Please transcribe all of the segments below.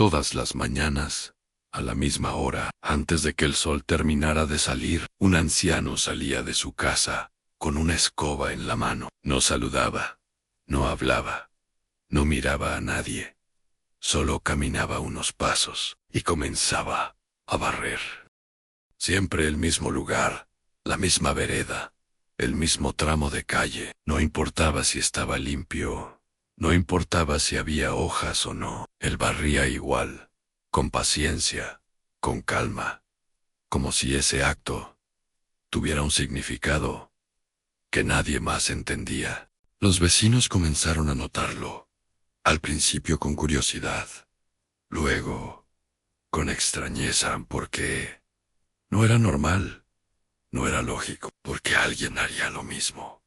Todas las mañanas, a la misma hora, antes de que el sol terminara de salir, un anciano salía de su casa, con una escoba en la mano. No saludaba, no hablaba, no miraba a nadie. Solo caminaba unos pasos, y comenzaba a barrer. Siempre el mismo lugar, la misma vereda, el mismo tramo de calle. No importaba si estaba limpio, no importaba si había hojas o no. Él barría igual, con paciencia, con calma, como si ese acto tuviera un significado que nadie más entendía. Los vecinos comenzaron a notarlo, al principio con curiosidad, luego con extrañeza, porque no era normal, no era lógico, porque alguien haría lo mismo,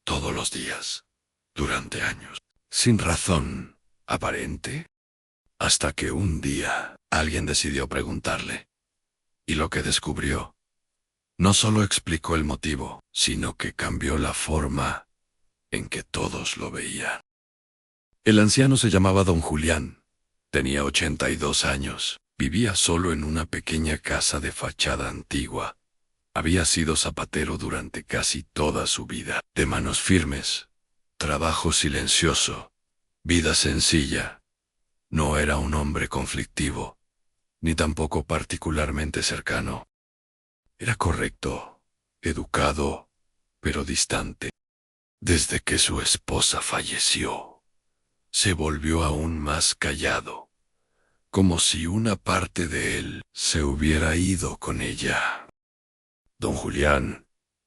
todos los días, durante años, sin razón aparente, hasta que un día alguien decidió preguntarle, y lo que descubrió no solo explicó el motivo, sino que cambió la forma en que todos lo veían. El anciano se llamaba Don Julián, tenía 82 años, vivía solo en una pequeña casa de fachada antigua. Había sido zapatero durante casi toda su vida, de manos firmes, trabajo silencioso, vida sencilla. No era un hombre conflictivo, ni tampoco particularmente cercano. Era correcto, educado, pero distante. Desde que su esposa falleció, se volvió aún más callado, como si una parte de él se hubiera ido con ella. Don Julián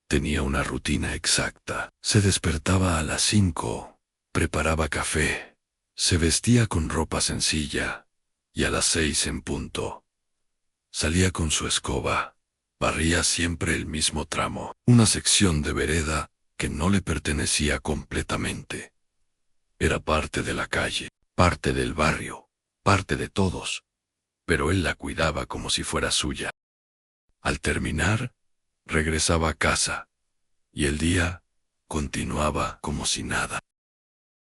tenía una rutina exacta. Se despertaba a las 5, preparaba café, se vestía con ropa sencilla, y a las 6 en punto salía con su escoba. Barría siempre el mismo tramo, una sección de vereda que no le pertenecía completamente. Era parte de la calle, parte del barrio, parte de todos, pero él la cuidaba como si fuera suya. Al terminar, regresaba a casa, y el día continuaba como si nada.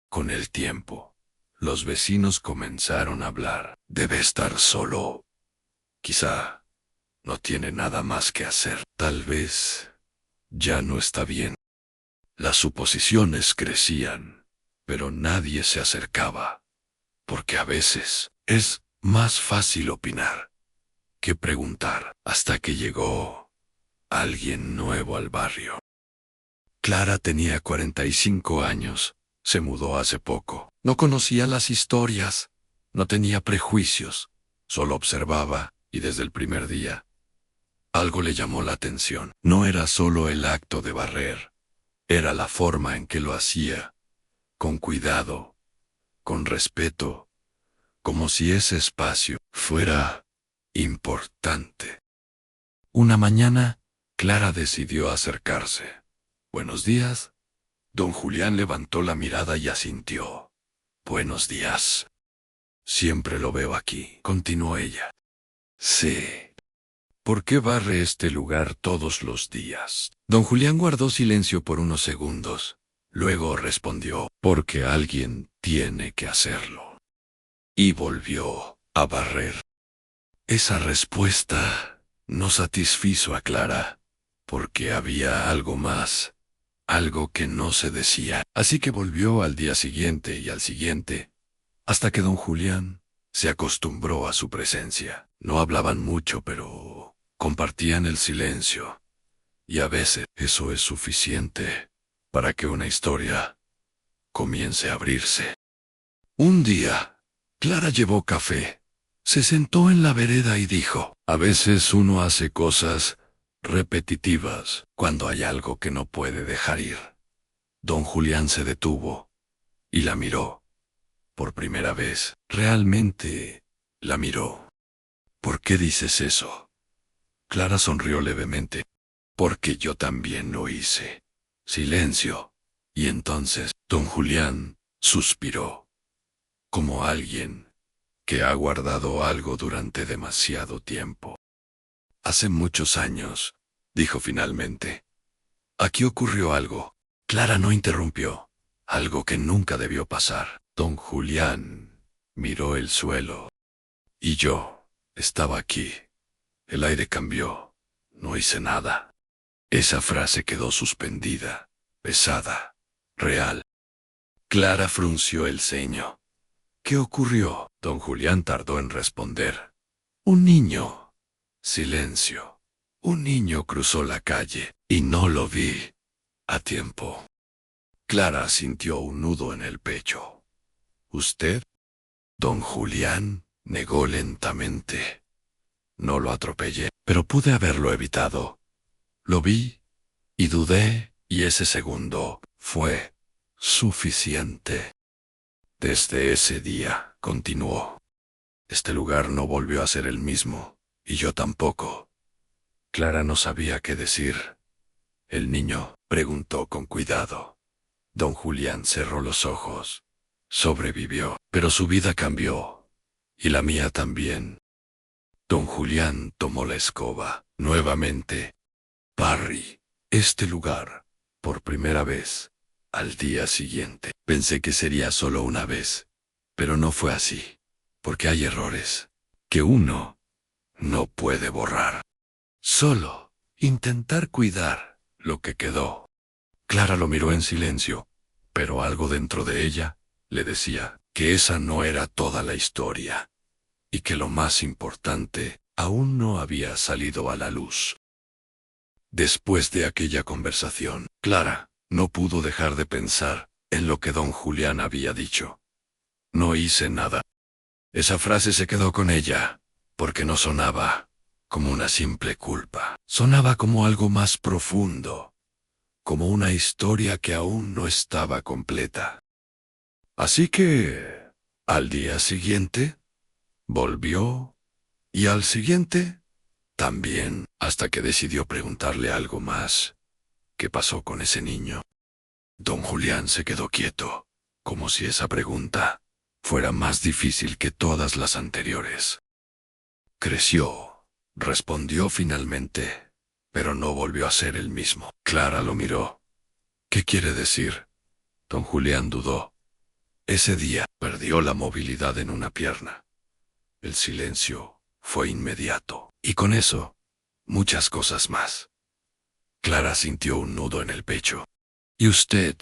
Con el tiempo, los vecinos comenzaron a hablar. Debe estar solo. Quizá no tiene nada más que hacer. Tal vez ya no está bien. Las suposiciones crecían, pero nadie se acercaba, porque a veces es más fácil opinar que preguntar, hasta que llegó alguien nuevo al barrio. Clara tenía 45 años, se mudó hace poco. No conocía las historias, no tenía prejuicios, solo observaba, y desde el primer día, algo le llamó la atención. No era solo el acto de barrer, era la forma en que lo hacía, con cuidado, con respeto, como si ese espacio fuera importante. Una mañana, Clara decidió acercarse. «Buenos días». Don Julián levantó la mirada y asintió. «Buenos días. Siempre lo veo aquí», continuó ella. «Sí. ¿Por qué barre este lugar todos los días?» Don Julián guardó silencio por unos segundos. Luego respondió, «Porque alguien tiene que hacerlo». Y volvió a barrer. Esa respuesta no satisfizo a Clara, porque había algo más, algo que no se decía. Así que volvió al día siguiente y al siguiente, hasta que don Julián se acostumbró a su presencia. No hablaban mucho, pero compartían el silencio, y a veces eso es suficiente para que una historia comience a abrirse. Un día, Clara llevó café, se sentó en la vereda y dijo, «A veces uno hace cosas repetitivas cuando hay algo que no puede dejar ir». Don Julián se detuvo y la miró. Por primera vez, realmente la miró. «¿Por qué dices eso?» Clara sonrió levemente. «Porque yo también lo hice». Silencio. Y entonces, don Julián suspiró, como alguien que ha guardado algo durante demasiado tiempo. «Hace muchos años», dijo finalmente, «aquí ocurrió algo». Clara no interrumpió. Algo que nunca debió pasar. Don Julián miró el suelo. Y yo estaba aquí. El aire cambió. No hice nada. Esa frase quedó suspendida, pesada, real. Clara frunció el ceño. ¿Qué ocurrió? Don Julián tardó en responder. Un niño. Silencio. Un niño cruzó la calle, y no lo vi a tiempo. Clara sintió un nudo en el pecho. ¿Usted? Don Julián negó lentamente. No lo atropellé, pero pude haberlo evitado. Lo vi y dudé, y ese segundo fue suficiente. Desde ese día, continuó, este lugar no volvió a ser el mismo, y yo tampoco. Clara no sabía qué decir. El niño preguntó con cuidado. Don Julián cerró los ojos. Sobrevivió, pero su vida cambió. Y la mía también. Don Julián tomó la escoba, nuevamente. Barry, este lugar, por primera vez, al día siguiente. Pensé que sería solo una vez, pero no fue así, porque hay errores que uno no puede borrar. Solo intentar cuidar lo que quedó. Clara lo miró en silencio, pero algo dentro de ella le decía que esa no era toda la historia, y que lo más importante aún no había salido a la luz. Después de aquella conversación, Clara no pudo dejar de pensar en lo que don Julián había dicho. No hice nada. Esa frase se quedó con ella, porque no sonaba como una simple culpa. Sonaba como algo más profundo, como una historia que aún no estaba completa. Así que, al día siguiente, volvió, y al siguiente, también, hasta que decidió preguntarle algo más. ¿Qué pasó con ese niño? Don Julián se quedó quieto, como si esa pregunta fuera más difícil que todas las anteriores. Creció, respondió finalmente, pero no volvió a ser el mismo. Clara lo miró. ¿Qué quiere decir? Don Julián dudó. Ese día perdió la movilidad en una pierna. El silencio fue inmediato, y con eso, muchas cosas más. Clara sintió un nudo en el pecho. ¿Y usted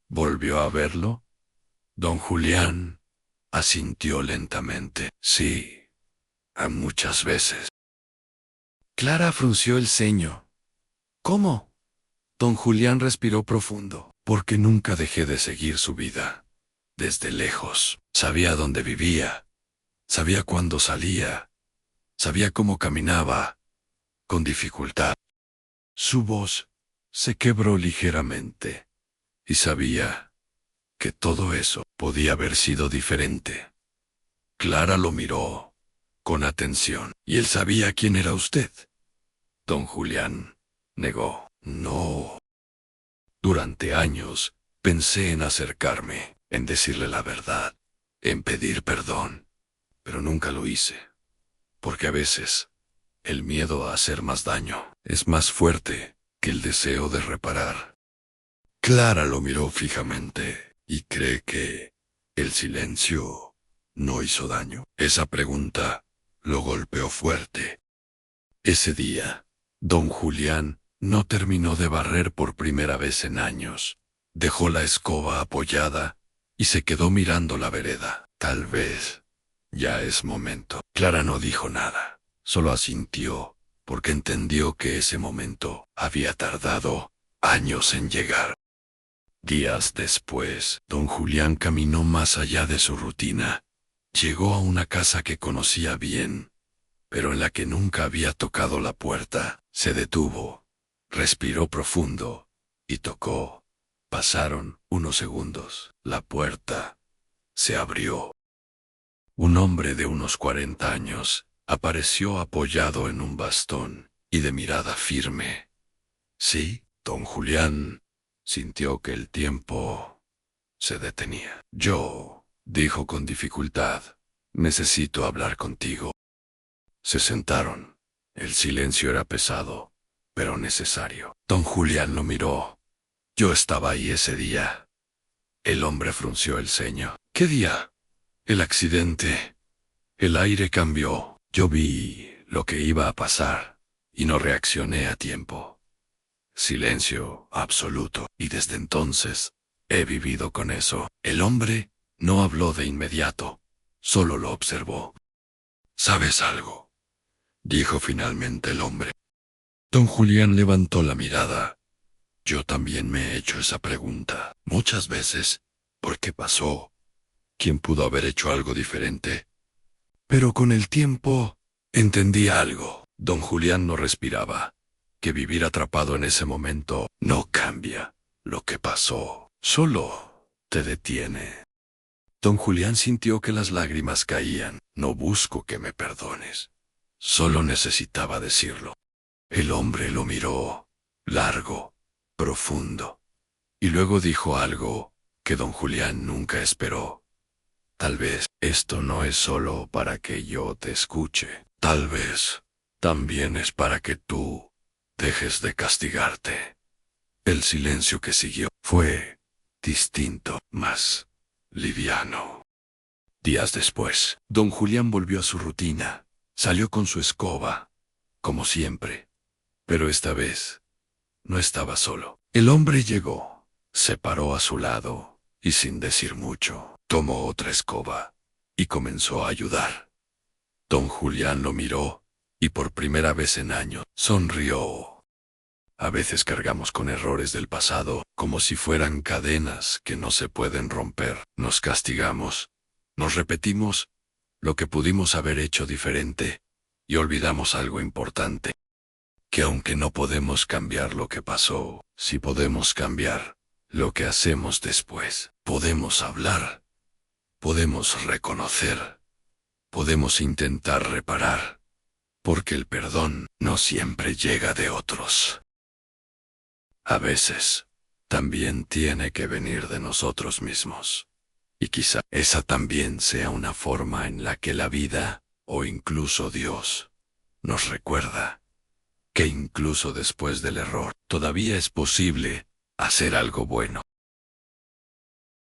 volvió a verlo? Don Julián asintió lentamente. Sí, a muchas veces. Clara frunció el ceño. ¿Cómo? Don Julián respiró profundo. Porque nunca dejé de seguir su vida. Desde lejos, sabía dónde vivía, sabía cuándo salía, sabía cómo caminaba, con dificultad. Su voz se quebró ligeramente, y sabía que todo eso podía haber sido diferente. Clara lo miró con atención, y él sabía quién era usted. Don Julián negó. No. Durante años pensé en acercarme, en decirle la verdad, en pedir perdón, pero nunca lo hice, porque a veces el miedo a hacer más daño es más fuerte que el deseo de reparar. Clara lo miró fijamente, y cree que el silencio no hizo daño. Esa pregunta lo golpeó fuerte. Ese día, don Julián no terminó de barrer por primera vez en años. Dejó la escoba apoyada y se quedó mirando la vereda. Tal vez ya es momento. Clara no dijo nada, solo asintió, porque entendió que ese momento había tardado años en llegar. Días después, don Julián caminó más allá de su rutina. Llegó a una casa que conocía bien, pero en la que nunca había tocado la puerta. Se detuvo, respiró profundo y tocó. Pasaron unos segundos. La puerta se abrió. Un hombre de unos 40 años apareció apoyado en un bastón y de mirada firme. Sí, don Julián sintió que el tiempo se detenía. Yo, dijo con dificultad, necesito hablar contigo. Se sentaron. El silencio era pesado, pero necesario. Don Julián lo miró. Yo estaba ahí ese día. El hombre frunció el ceño. ¿Qué día? El accidente. El aire cambió. Yo vi lo que iba a pasar y no reaccioné a tiempo. Silencio absoluto, y desde entonces he vivido con eso. El hombre no habló de inmediato, solo lo observó. ¿Sabes algo?, dijo finalmente el hombre. Don Julián levantó la mirada. Yo también me he hecho esa pregunta muchas veces. ¿Por qué pasó? ¿Quién pudo haber hecho algo diferente? Pero con el tiempo entendí algo. Don Julián no respiraba. Que vivir atrapado en ese momento no cambia lo que pasó, solo te detiene. Don Julián sintió que las lágrimas caían. No busco que me perdones. Solo necesitaba decirlo. El hombre lo miró, largo, profundo, y luego dijo algo que don Julián nunca esperó. Tal vez esto no es solo para que yo te escuche. Tal vez también es para que tú dejes de castigarte. El silencio que siguió fue distinto, más liviano. Días después, don Julián volvió a su rutina. Salió con su escoba, como siempre. Pero esta vez no estaba solo. El hombre llegó, se paró a su lado y sin decir mucho, tomó otra escoba y comenzó a ayudar. Don Julián lo miró y por primera vez en años sonrió. A veces cargamos con errores del pasado como si fueran cadenas que no se pueden romper. Nos castigamos, nos repetimos lo que pudimos haber hecho diferente y olvidamos algo importante. Que aunque no podemos cambiar lo que pasó, sí podemos cambiar lo que hacemos después. Podemos hablar, podemos reconocer, podemos intentar reparar, porque el perdón no siempre llega de otros. A veces, también tiene que venir de nosotros mismos. Y quizá esa también sea una forma en la que la vida, o incluso Dios, nos recuerda que incluso después del error, todavía es posible hacer algo bueno.